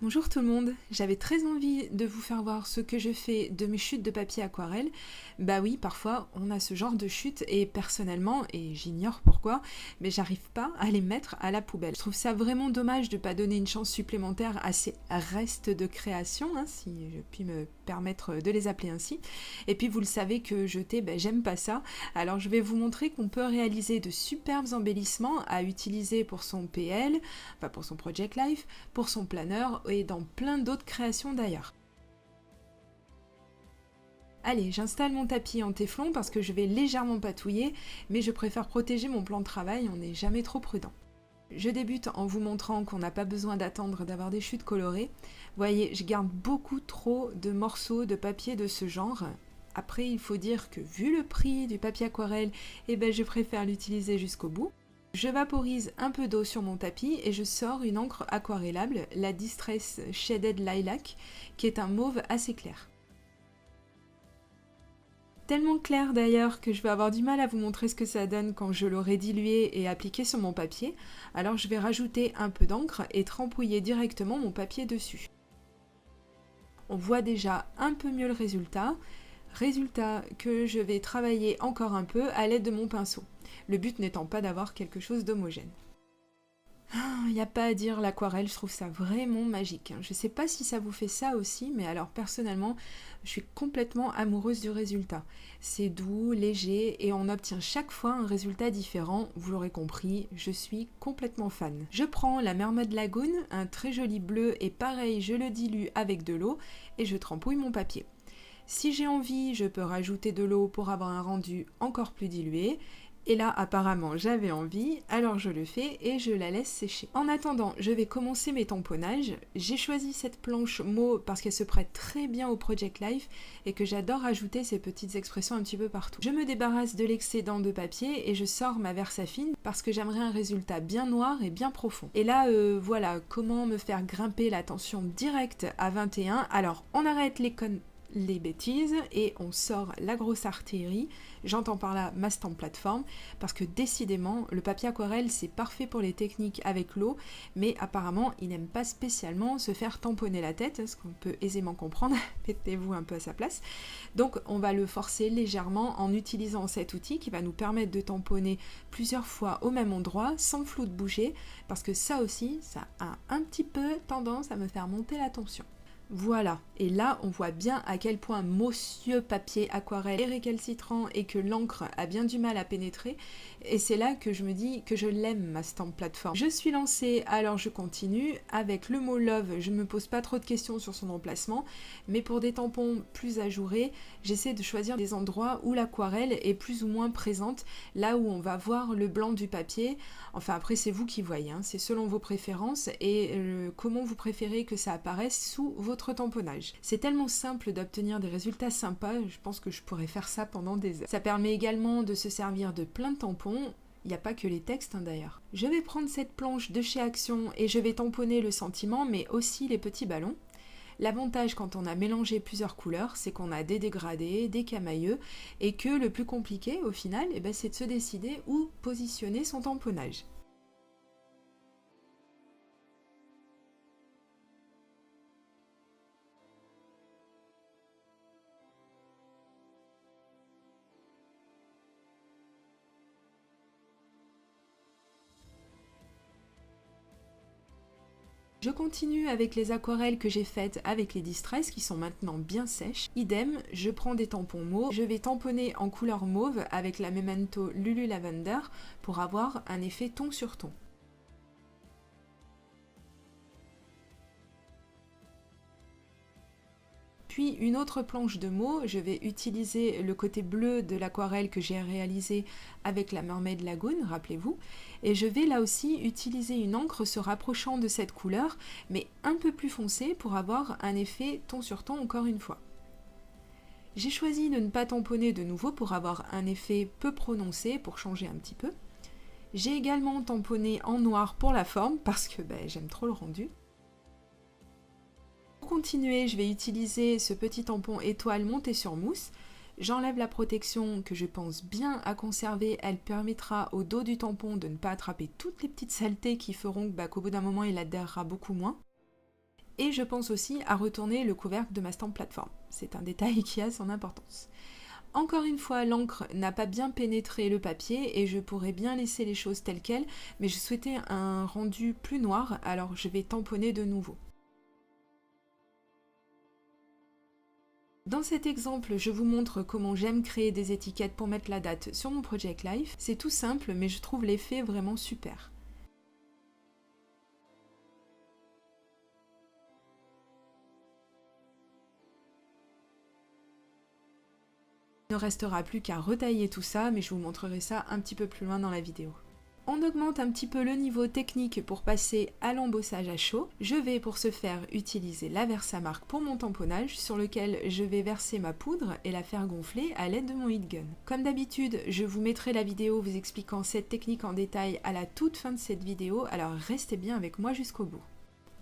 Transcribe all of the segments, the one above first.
Bonjour tout le monde, j'avais très envie de vous faire voir ce que je fais de mes chutes de papier aquarelle. Bah oui, parfois on a ce genre de chutes et personnellement, et j'ignore pourquoi, mais j'arrive pas à les mettre à la poubelle. Je trouve ça vraiment dommage de pas donner une chance supplémentaire à ces restes de création, si je puis me permettre de les appeler ainsi. Et puis vous le savez que jeter, j'aime pas ça. Alors je vais vous montrer qu'on peut réaliser de superbes embellissements à utiliser pour son PL, enfin pour son Project Life, pour son planeur et dans plein d'autres créations d'ailleurs. Allez, j'installe mon tapis en téflon parce que je vais légèrement patouiller, mais je préfère protéger mon plan de travail, on n'est jamais trop prudent. Je débute en vous montrant qu'on n'a pas besoin d'attendre d'avoir des chutes colorées. Vous voyez, je garde beaucoup trop de morceaux de papier de ce genre. Après, il faut dire que vu le prix du papier aquarelle, je préfère l'utiliser jusqu'au bout. Je vaporise un peu d'eau sur mon tapis et je sors une encre aquarellable, la Distress Shaded Lilac, qui est un mauve assez clair. Tellement clair d'ailleurs que je vais avoir du mal à vous montrer ce que ça donne quand je l'aurai dilué et appliqué sur mon papier, alors je vais rajouter un peu d'encre et trempouiller directement mon papier dessus. On voit déjà un peu mieux le résultat que je vais travailler encore un peu à l'aide de mon pinceau, le but n'étant pas d'avoir quelque chose d'homogène. Il n'y a pas à dire, l'aquarelle, je trouve ça vraiment magique. Je sais pas si ça vous fait ça aussi, mais alors personnellement, je suis complètement amoureuse du résultat. C'est doux, léger et on obtient chaque fois un résultat différent. Vous l'aurez compris, je suis complètement fan. Je prends la Mermaid Lagoon, un très joli bleu et pareil, je le dilue avec de l'eau et je trempouille mon papier. Si j'ai envie, je peux rajouter de l'eau pour avoir un rendu encore plus dilué. Et là, apparemment, j'avais envie, alors je le fais et je la laisse sécher. En attendant, je vais commencer mes tamponnages. J'ai choisi cette planche Mo parce qu'elle se prête très bien au Project Life et que j'adore ajouter ces petites expressions un petit peu partout. Je me débarrasse de l'excédent de papier et je sors ma Versafine parce que j'aimerais un résultat bien noir et bien profond. Et là, voilà, comment me faire grimper la tension directe à 21. Alors, on arrête les bêtises et on sort la grosse artillerie, j'entends par là ma stamp plateforme, parce que décidément le papier aquarelle c'est parfait pour les techniques avec l'eau, mais apparemment il n'aime pas spécialement se faire tamponner la tête, ce qu'on peut aisément comprendre, mettez-vous un peu à sa place. Donc on va le forcer légèrement en utilisant cet outil qui va nous permettre de tamponner plusieurs fois au même endroit sans flou de bouger, parce que ça aussi ça a un petit peu tendance à me faire monter la tension. Voilà, et là on voit bien à quel point monsieur papier aquarelle est récalcitrant et que l'encre a bien du mal à pénétrer, et c'est là que je me dis que je l'aime ma stamp plateforme. Je suis lancée, alors je continue, avec le mot love, je ne me pose pas trop de questions sur son emplacement, mais pour des tampons plus ajourés, j'essaie de choisir des endroits où l'aquarelle est plus ou moins présente, là où on va voir le blanc du papier, enfin après c'est vous qui voyez, c'est selon vos préférences et comment vous préférez que ça apparaisse sous votre tamponnage. C'est tellement simple d'obtenir des résultats sympas, je pense que je pourrais faire ça pendant des heures. Ça permet également de se servir de plein de tampons, il n'y a pas que les textes d'ailleurs. Je vais prendre cette planche de chez Action et je vais tamponner le sentiment mais aussi les petits ballons. L'avantage quand on a mélangé plusieurs couleurs, c'est qu'on a des dégradés, des camailleux et que le plus compliqué au final, c'est de se décider où positionner son tamponnage. Je continue avec les aquarelles que j'ai faites avec les Distress qui sont maintenant bien sèches. Idem, je prends des tampons mauves, je vais tamponner en couleur mauve avec la Memento Lulu Lavender pour avoir un effet ton sur ton. Puis une autre planche de mots, je vais utiliser le côté bleu de l'aquarelle que j'ai réalisé avec la Mermaid Lagoon, rappelez-vous, et je vais là aussi utiliser une encre se rapprochant de cette couleur, mais un peu plus foncée pour avoir un effet ton sur ton encore une fois. J'ai choisi de ne pas tamponner de nouveau pour avoir un effet peu prononcé, pour changer un petit peu. J'ai également tamponné en noir pour la forme, parce que j'aime trop le rendu. Pour continuer, je vais utiliser ce petit tampon étoile monté sur mousse. J'enlève la protection que je pense bien à conserver, elle permettra au dos du tampon de ne pas attraper toutes les petites saletés qui feront qu'au bout d'un moment il adhérera beaucoup moins. Et je pense aussi à retourner le couvercle de ma stamp plateforme. C'est un détail qui a son importance. Encore une fois, l'encre n'a pas bien pénétré le papier et je pourrais bien laisser les choses telles quelles, mais je souhaitais un rendu plus noir, alors je vais tamponner de nouveau. Dans cet exemple, je vous montre comment j'aime créer des étiquettes pour mettre la date sur mon Project Life. C'est tout simple, mais je trouve l'effet vraiment super. Il ne restera plus qu'à retailler tout ça, mais je vous montrerai ça un petit peu plus loin dans la vidéo. On augmente un petit peu le niveau technique pour passer à l'embossage à chaud. Je vais pour ce faire utiliser la Versamark pour mon tamponnage sur lequel je vais verser ma poudre et la faire gonfler à l'aide de mon heat gun. Comme d'habitude, je vous mettrai la vidéo vous expliquant cette technique en détail à la toute fin de cette vidéo, alors restez bien avec moi jusqu'au bout.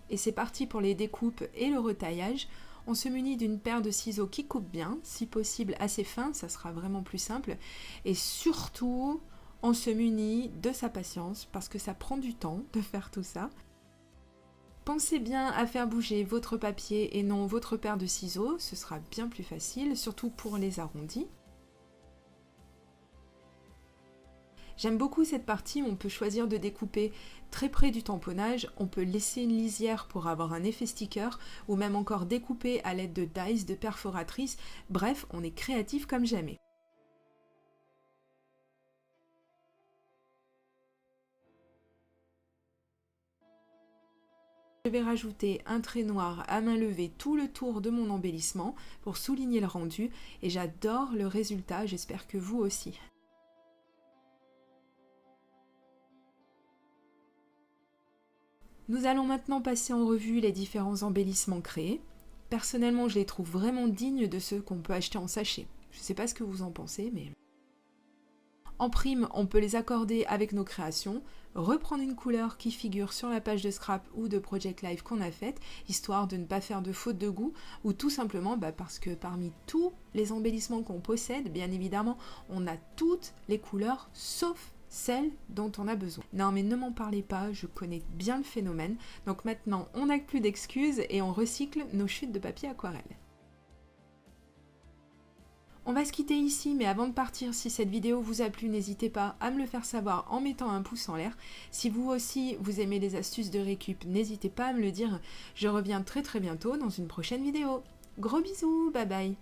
Et c'est parti pour les découpes et le retaillage. On se munit d'une paire de ciseaux qui coupent bien, si possible assez fin, ça sera vraiment plus simple. Et surtout, on se munit de sa patience parce que ça prend du temps de faire tout ça. Pensez bien à faire bouger votre papier et non votre paire de ciseaux, ce sera bien plus facile, surtout pour les arrondis. J'aime beaucoup cette partie, on peut choisir de découper très près du tamponnage, on peut laisser une lisière pour avoir un effet sticker, ou même encore découper à l'aide de dies, de perforatrices, bref, on est créatif comme jamais. Je vais rajouter un trait noir à main levée tout le tour de mon embellissement pour souligner le rendu, et j'adore le résultat, j'espère que vous aussi. Nous allons maintenant passer en revue les différents embellissements créés. Personnellement, je les trouve vraiment dignes de ceux qu'on peut acheter en sachet. Je ne sais pas ce que vous en pensez, mais... En prime, on peut les accorder avec nos créations, reprendre une couleur qui figure sur la page de Scrap ou de Project Life qu'on a faite, histoire de ne pas faire de faute de goût, ou tout simplement parce que parmi tous les embellissements qu'on possède, bien évidemment, on a toutes les couleurs sauf celle dont on a besoin. Non mais ne m'en parlez pas, je connais bien le phénomène. Donc maintenant, on n'a plus d'excuses et on recycle nos chutes de papier aquarelle. On va se quitter ici, mais avant de partir, si cette vidéo vous a plu, n'hésitez pas à me le faire savoir en mettant un pouce en l'air. Si vous aussi, vous aimez les astuces de récup, n'hésitez pas à me le dire. Je reviens très bientôt dans une prochaine vidéo. Gros bisous, bye bye.